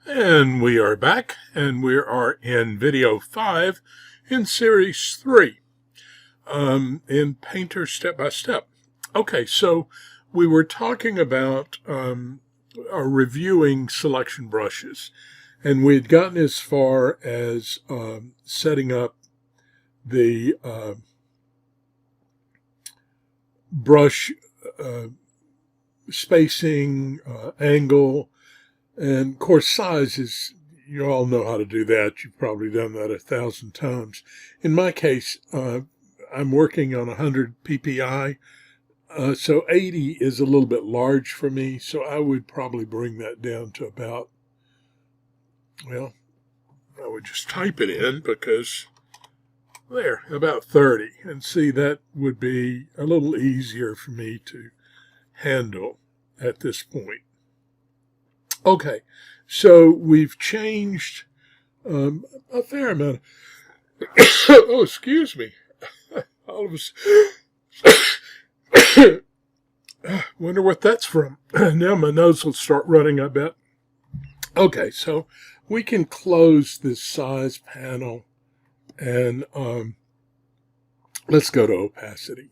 And we are back, and we are in video 5 in series 3 in Painter Step by Step. Okay, so we were talking about reviewing selection brushes, and we had gotten as far as setting up the brush spacing, angle, and of course size is, you all know how to do that. You've probably done that 1,000 times. In my case, I'm working on 100 ppi, so 80 is a little bit large for me, so I would probably bring that down to about, well, I would just type it in because there, about 30. And see, that would be a little easier for me to handle at this point. Okay, so we've changed a fair amount. Oh, excuse me. All of a wonder what that's from. Now my nose will start running, I bet. Okay, so we can close this size panel and let's go to opacity.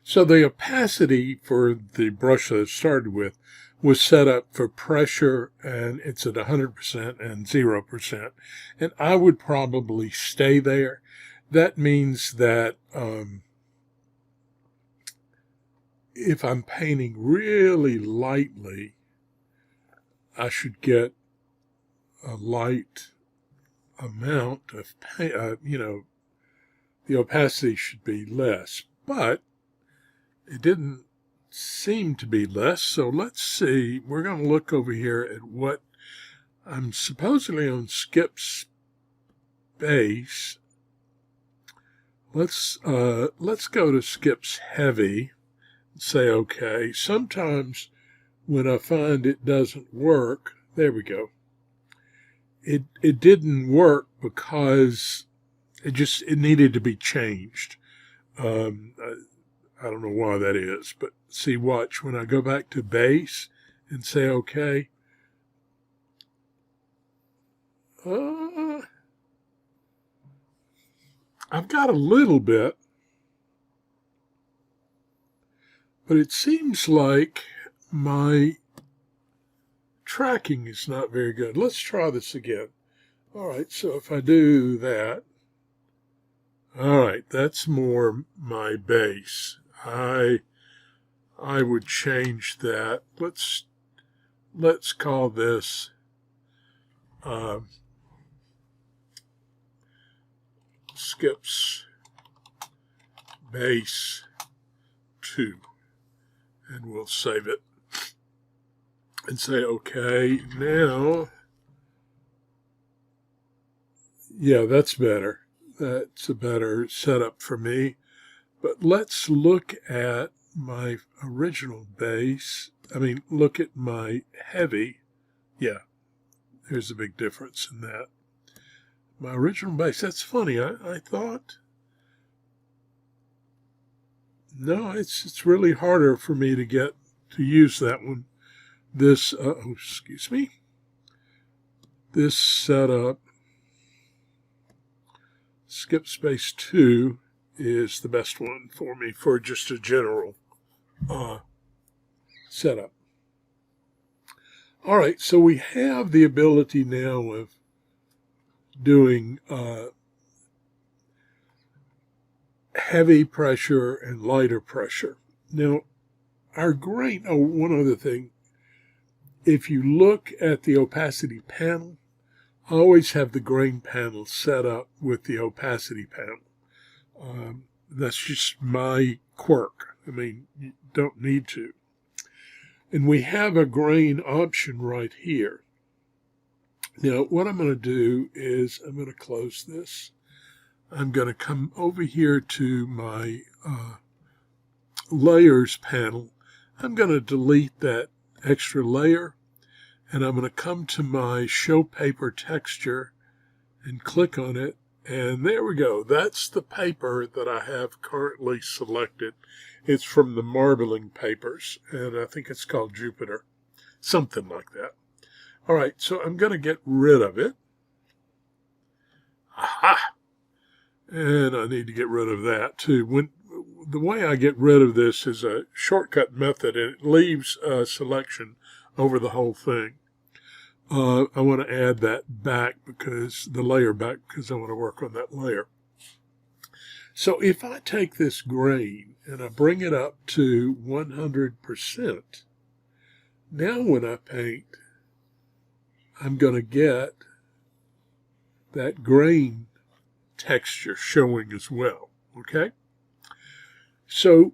So the opacity for the brush that I started with was set up for pressure, and it's at 100% and 0%. And I would probably stay there. That means that if I'm painting really lightly, I should get a light amount of paint, the opacity should be less. But it didn't seem to be less, so let's see. We're going to look over here at what I'm supposedly on skip space. Let's go to skips heavy and say okay. Sometimes when I find it doesn't work, there we go. It didn't work because it needed to be changed. I don't know why that is, but see, watch, when I go back to base and say okay, I've got a little bit, but it seems like my tracking is not very good. Let's try this again. All right, so if I do that, all right, that's more my base. I would change that. Let's call this skips base 2, and we'll save it and say okay. Now, yeah, that's better. That's a better setup for me. But let's look at my original base. Look at my heavy. Yeah, there's a big difference in that. My original base, that's funny. I thought, no, it's really harder for me to get to use that one. This, excuse me. This setup, skip space 2, is the best one for me for just a general setup. All right, so we have the ability now of doing heavy pressure and lighter pressure. Now, our grain, one other thing, if you look at the opacity panel, I always have the grain panel set up with the opacity panel. That's just my quirk. You don't need to. And we have a grain option right here. Now, what I'm going to do is I'm going to close this. I'm going to come over here to my layers panel. I'm going to delete that extra layer, and I'm going to come to my show paper texture and click on it. And there we go. That's the paper that I have currently selected. It's from the Marbling Papers, and I think it's called Jupiter, something like that. All right, so I'm going to get rid of it. Aha! And I need to get rid of that too. The way I get rid of this is a shortcut method, and it leaves a selection over the whole thing. I want to add that back because I want to work on that layer. So if I take this grain and I bring it up to 100%, now when I paint, I'm going to get that grain texture showing as well, okay? So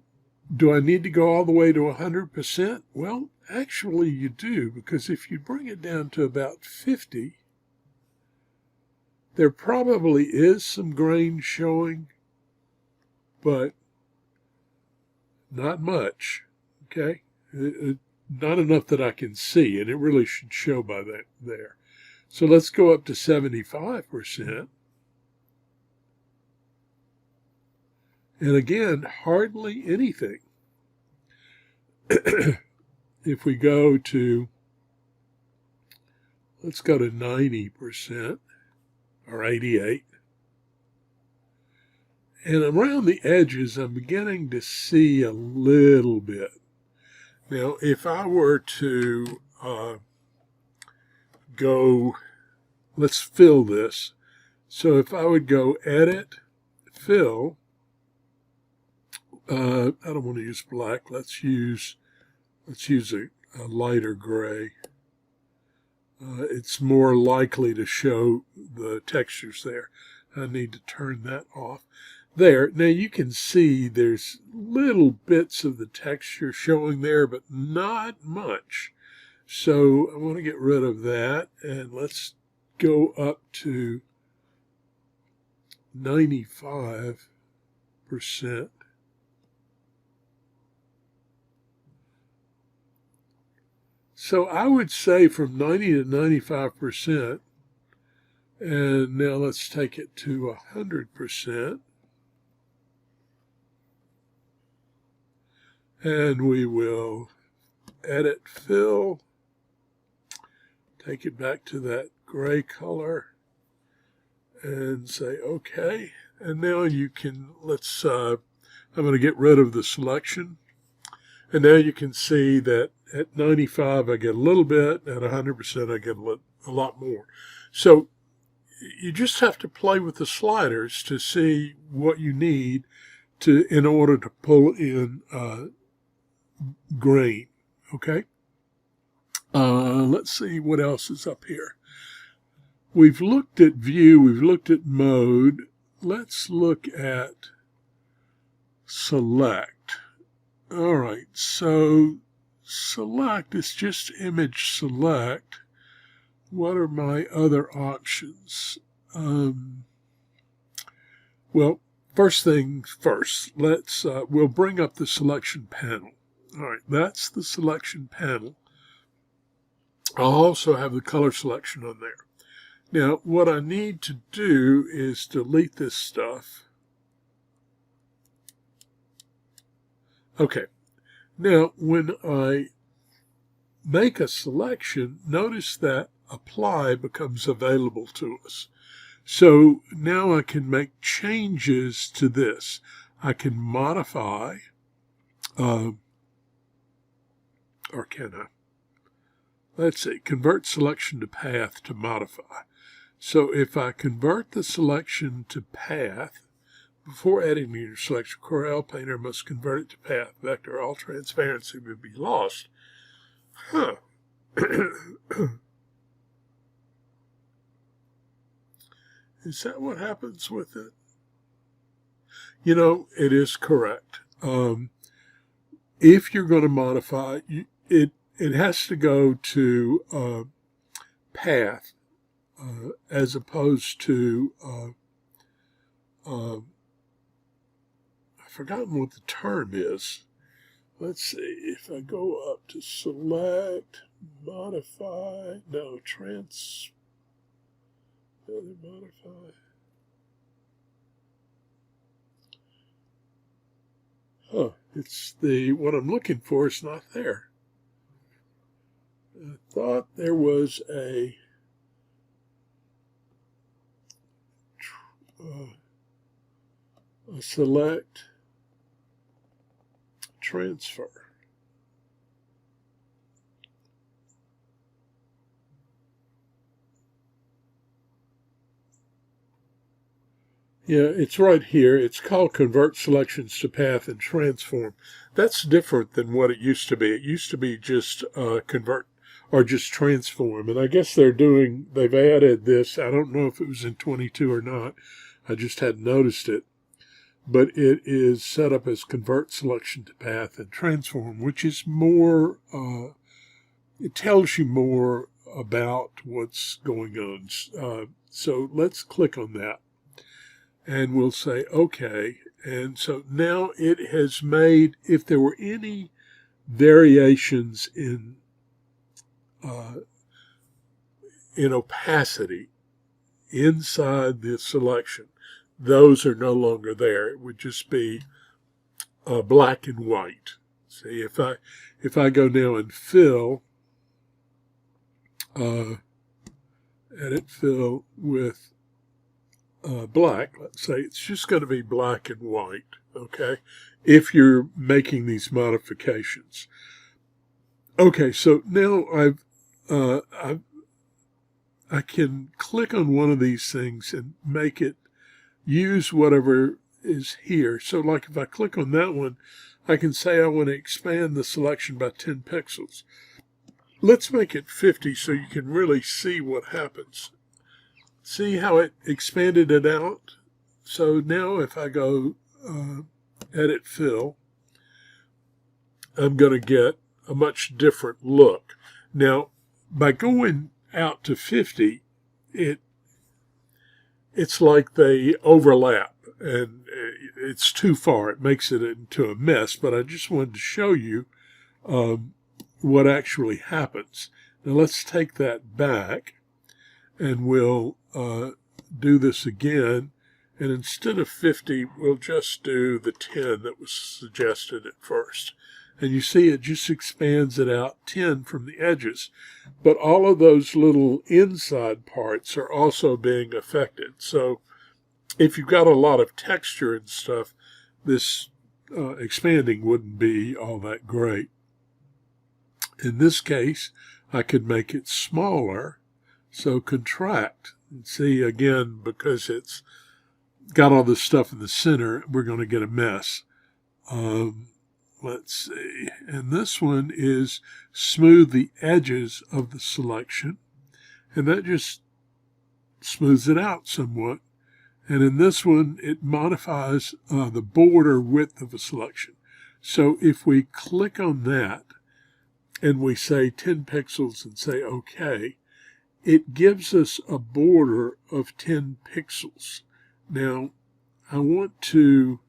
do I need to go all the way to 100%? Well, actually you do, because if you bring it down to about 50, there probably is some grain showing, but not much, okay? Not enough that I can see, and it really should show by that there. So let's go up to 75%. And again, hardly anything. If we go to, let's go to 90% or 88. And around the edges, I'm beginning to see a little bit. Now, if I were to go, let's fill this. So if I would go Edit, Fill, I don't want to use black. Let's use a lighter gray. It's more likely to show the textures there. I need to turn that off. There, now you can see there's little bits of the texture showing there, but not much. So I want to get rid of that, and let's go up to 95%. So I would say from 90 to 95%, and now let's take it to 100%. And we will Edit, Fill, take it back to that gray color, and say OK. And now you can, I'm going to get rid of the selection. And now you can see that at 95 I get a little bit, at 100% I get a lot more. So you just have to play with the sliders to see what you need in order to pull in grain, okay? Let's see what else is up here. We've looked at view, we've looked at mode. Let's look at select. All right, so select is just image select. What are my other options? Well, first things first, we'll bring up the selection panel. All right, that's the selection panel. I'll also have the color selection on there. Now, what I need to do is delete this stuff. Okay, now when I make a selection, notice that apply becomes available to us. So now I can make changes to this. I can modify, or can I? Let's see, convert selection to path to modify. So if I convert the selection to path, before editing your selection, Corel Painter must convert it to path vector. All transparency would be lost. Huh. Is that what happens with it? You know, it is correct. If you're going to modify, it has to go to path as opposed to, I've forgotten what the term is. Let's see, if I go up to select, modify, no, modify. Huh, it's what I'm looking for is not there. I thought there was a select transfer. Yeah, it's right here. It's called Convert Selections to Path and Transform. That's different than what it used to be. It used to be just convert or just transform. And I guess they've added this. I don't know if it was in 22 or not. I just hadn't noticed it. But it is set up as Convert Selection to Path and Transform, which is more, it tells you more about what's going on. So let's click on that. And we'll say, okay. And so now it has made, if there were any variations in opacity inside the selection, those are no longer there. It would just be black and white. See, if I go now and fill, edit fill with black, let's say it's just going to be black and white, okay, if you're making these modifications. Okay, so now I can click on one of these things and make it use whatever is here. So like if I click on that one, I can say I want to expand the selection by 10 pixels. Let's make it 50 so you can really see what happens. See how it expanded it out? So now if I go edit fill, I'm going to get a much different look. Now, by going out to 50, it's like they overlap and it's too far. It makes it into a mess, but I just wanted to show you what actually happens. Now let's take that back and we'll do this again. And instead of 50, we'll just do the 10 that was suggested at first. And you see it just expands it out 10 from the edges. But all of those little inside parts are also being affected. So if you've got a lot of texture and stuff, this expanding wouldn't be all that great. In this case, I could make it smaller. So contract. And see, again, because it's got all this stuff in the center, we're going to get a mess. Let's see. And this one is smooth the edges of the selection. And that just smooths it out somewhat. And in this one, it modifies the border width of a selection. So if we click on that and we say 10 pixels and say OK, it gives us a border of 10 pixels. Now, I want to,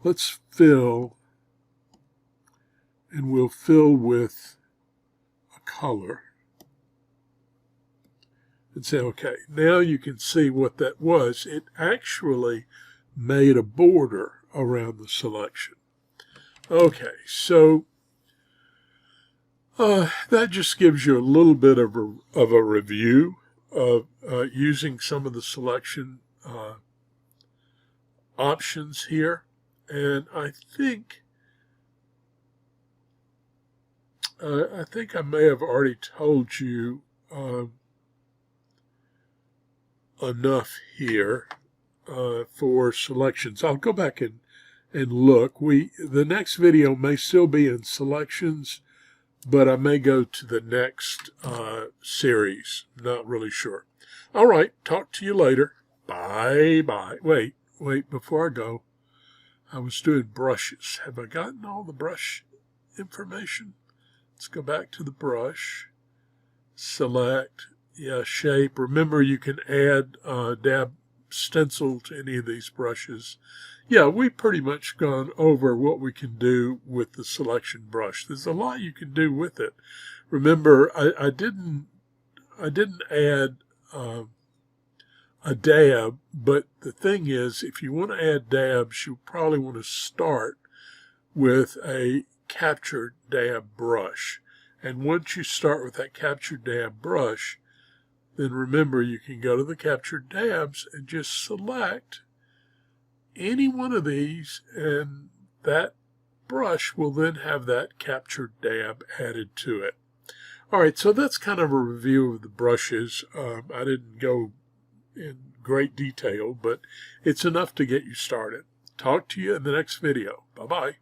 let's fill, and we'll fill with a color. And say, okay, now you can see what that was. It actually made a border around the selection. Okay, so that just gives you a little bit of a review of using some of the selection options here. And I think I may have already told you enough here for selections. I'll go back and look. The next video may still be in selections, but I may go to the next series. Not really sure. All right, talk to you later. Bye-bye. Wait, before I go, I was doing brushes. Have I gotten all the brush information? Let's go back to the brush. Select, shape. Remember, you can add dab stencil to any of these brushes. Yeah, we've pretty much gone over what we can do with the selection brush. There's a lot you can do with it. Remember, I didn't add a dab, but the thing is, if you want to add dabs, you probably want to start with a captured dab brush. And once you start with that captured dab brush, then remember you can go to the captured dabs and just select any one of these, and that brush will then have that captured dab added to it. All right, so that's kind of a review of the brushes. I didn't go in great detail, but it's enough to get you started. Talk to you in the next video. Bye-bye.